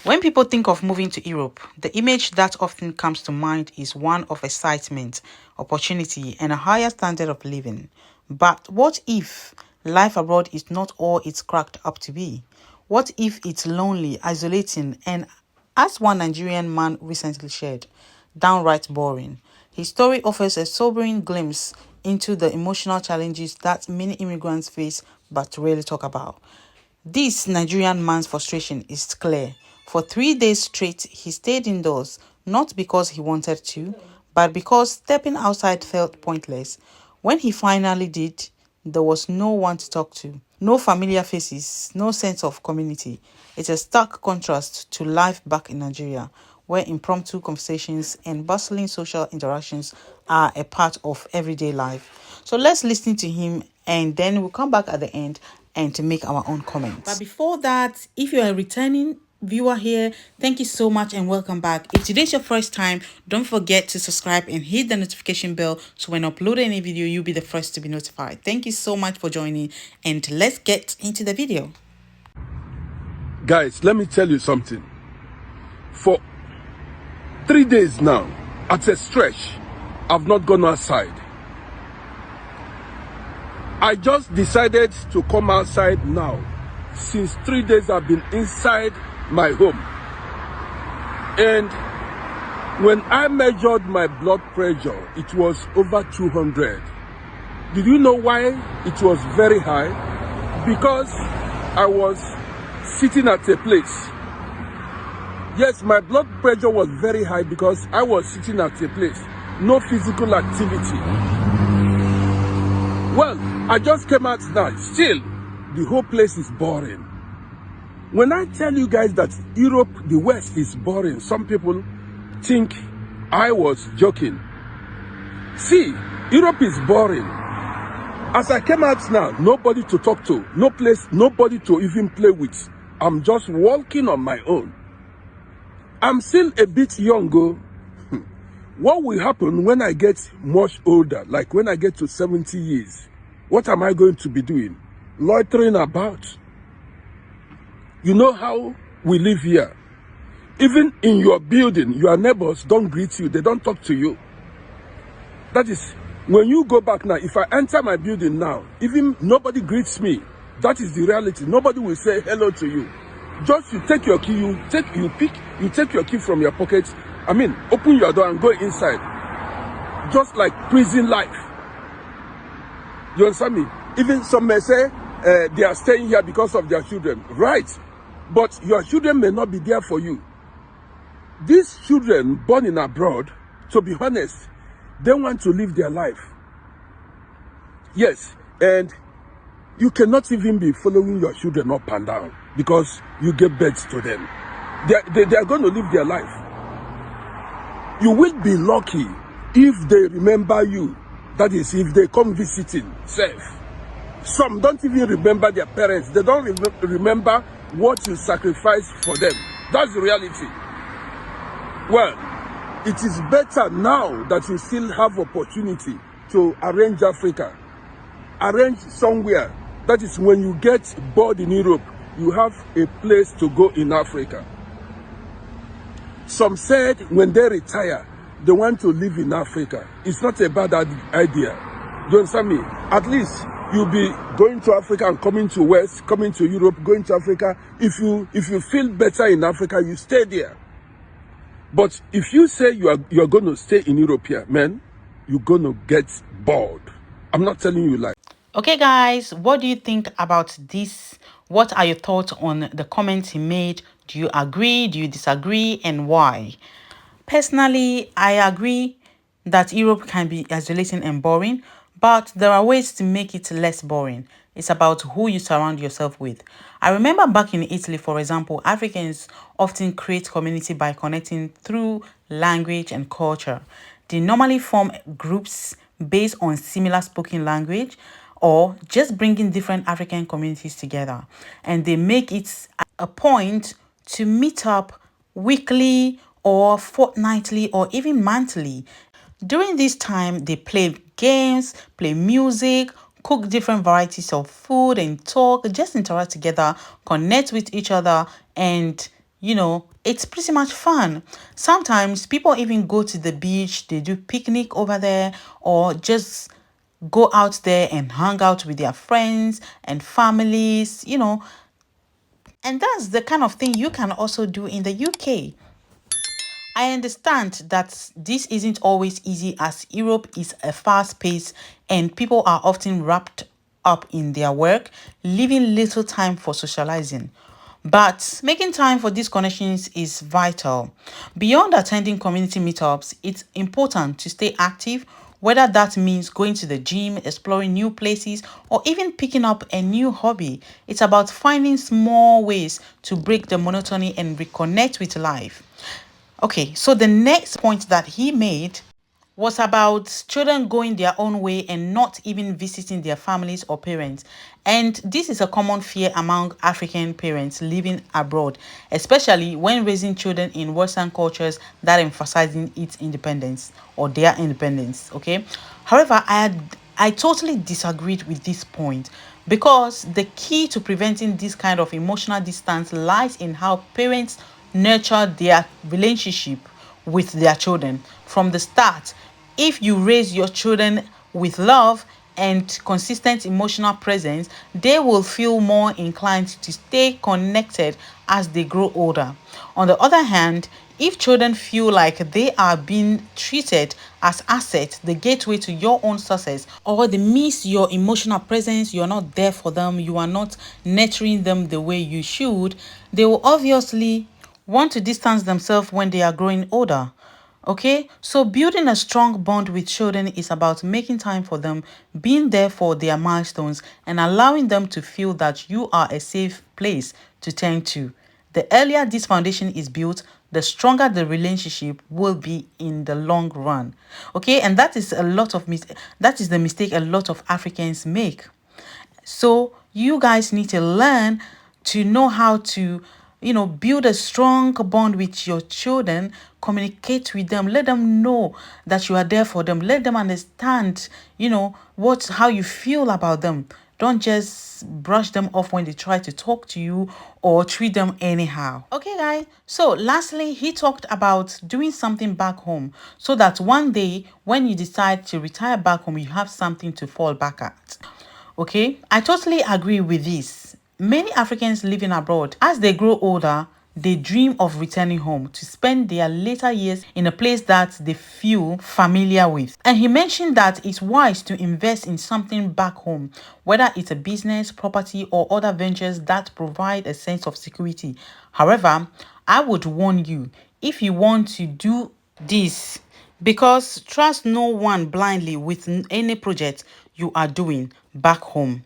When people think of moving to Europe, the image that often comes to mind is one of excitement, opportunity, and a higher standard of living. But what if life abroad is not all it's cracked up to be? What if it's lonely, isolating, and, as one Nigerian man recently shared, downright boring? His story offers a sobering glimpse into the emotional challenges that many immigrants face but rarely talk about. This Nigerian man's frustration is clear. For 3 days straight, he stayed indoors, not because he wanted to, but because stepping outside felt pointless. When he finally did, there was no one to talk to. No familiar faces, no sense of community. It's a stark contrast to life back in Nigeria, where impromptu conversations and bustling social interactions are a part of everyday life. So let's listen to him, and then we'll come back at the end and to make our own comments. But before that, if you're a returning viewer here, thank you so much and welcome back. If today's your first time, don't forget to subscribe and hit the notification bell so when I upload any video, you'll be the first to be notified. Thank you so much for joining, and let's get into the video. Guys, let me tell you something. For 3 days now, at a stretch, I've not gone outside. I just decided to come outside now. Since 3 days I've been inside my home. And when I measured my blood pressure, it was over 200. Did you know why it was very high? Because I was sitting at a place. Yes, my blood pressure was very high because I was sitting at a place. No physical activity. Well, I just came out now. Still, the whole place is boring. When I tell you guys that Europe, the West, is boring, some people think I was joking. See, Europe is boring. As I came out now, nobody to talk to, no place, nobody to even play with. I'm just walking on my own. I'm still a bit young. What will happen when I get much older, like when I get to 70 years? What am I going to be doing? Loitering about. You know how we live here. Even in your building, your neighbors don't greet you. They don't talk to you. That is, when you go back now, if I enter my building now, even nobody greets me. That is the reality. Nobody will say hello to you. Just you take your key, you take your key from your pocket. I mean, open your door and go inside. Just like prison life. You understand me? Even some may say they are staying here because of their children. Right. But your children may not be there for you. These children born in abroad, to be honest, they want to live their life. Yes. And you cannot even be following your children up and down because you give birth to them. They are going to live their life. You will be lucky if they remember you. That is, if they come visiting, safe. Some don't even remember their parents. They don't remember what you sacrificed for them. That's the reality. Well, it is better now that you still have opportunity to arrange Africa. Arrange somewhere. That is, when you get bored in Europe, you have a place to go in Africa. Some said when they retire, they want to live in Africa. It's not a bad idea. Do you understand me? At least you'll be going to Africa and coming to West, coming to Europe, going to Africa. If you feel better in Africa, you stay there. But if you say you're going to stay in Europe here, man, you're going to get bored. I'm not telling you like. Okay, guys, what do you think about this? What are your thoughts on the comments he made? Do you agree? Do you disagree? And why? Personally, I agree that Europe can be isolating and boring, but there are ways to make it less boring. It's about who you surround yourself with. I remember back in Italy, for example, Africans often create community by connecting through language and culture. They normally form groups based on similar spoken language or just bringing different African communities together. And they make it a point to meet up weekly or fortnightly or even monthly. During this time, they play games, play music, cook different varieties of food and talk, just interact together, connect with each other, and it's pretty much fun. Sometimes people even go to the beach, they do picnic over there, or just go out there and hang out with their friends and families, and that's the kind of thing you can also do in the UK. I understand that this isn't always easy as Europe is a fast pace and people are often wrapped up in their work, leaving little time for socializing. But making time for these connections is vital. Beyond attending community meetups, it's important to stay active, whether that means going to the gym, exploring new places, or even picking up a new hobby. It's about finding small ways to break the monotony and reconnect with life. Okay, so the next point that he made was about children going their own way and not even visiting their families or parents. And this is a common fear among African parents living abroad, especially when raising children in Western cultures that emphasizing its independence or their independence. Okay. However, I totally disagreed with this point because the key to preventing this kind of emotional distance lies in how parents nurture their relationship with their children from the start. If you raise your children with love and consistent emotional presence, they will feel more inclined to stay connected as they grow older. On the other hand, if children feel like they are being treated as assets, the gateway to your own success, or they miss your emotional presence, you're not there for them, you are not nurturing them the way you should, they will obviously want to distance themselves when they are growing older. Okay, so building a strong bond with children is about making time for them, being there for their milestones, and allowing them to feel that you are a safe place to turn to. The earlier this foundation is built, the stronger the relationship will be in the long run. Okay, and that is that is the mistake a lot of Africans make. So you guys need to learn to know how to, build a strong bond with your children, communicate with them, let them know that you are there for them, let them understand, how you feel about them. Don't just brush them off when they try to talk to you or treat them anyhow. Okay, guys. So, lastly, he talked about doing something back home so that one day when you decide to retire back home, you have something to fall back at. Okay, I totally agree with this. Many Africans living abroad, as they grow older, they dream of returning home to spend their later years in a place that they feel familiar with. And he mentioned that it's wise to invest in something back home, whether it's a business, property, or other ventures that provide a sense of security. However, I would warn you, if you want to do this, because trust no one blindly with any project you are doing back home.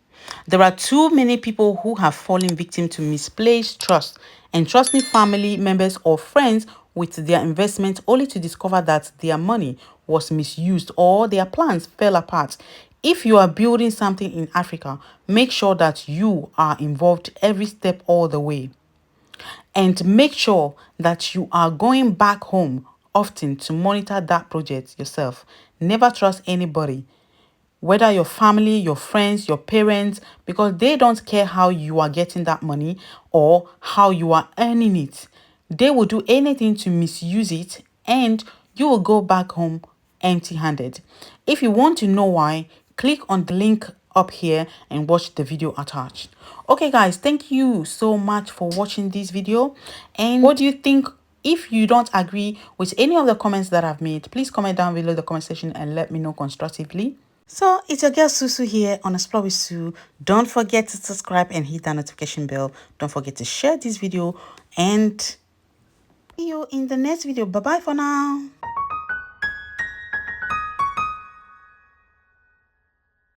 There are too many people who have fallen victim to misplaced trust and trusting family members or friends with their investment only to discover that their money was misused or their plans fell apart. If you are building something in Africa, make sure that you are involved every step all the way. And make sure that you are going back home often to monitor that project yourself. Never trust anybody, whether your family, your friends, your parents, because they don't care how you are getting that money or how you are earning it. They will do anything to misuse it and you will go back home empty-handed. If you want to know why, click on the link up here and watch the video attached. Okay guys, thank you so much for watching this video. And what do you think? If you don't agree with any of the comments that I've made, please comment down below the comment section and let me know constructively. So it's your girl Susu here on Explore with Sue. Don't forget to subscribe and hit that notification bell. Don't forget to share this video and see you in the next video. Bye bye for now.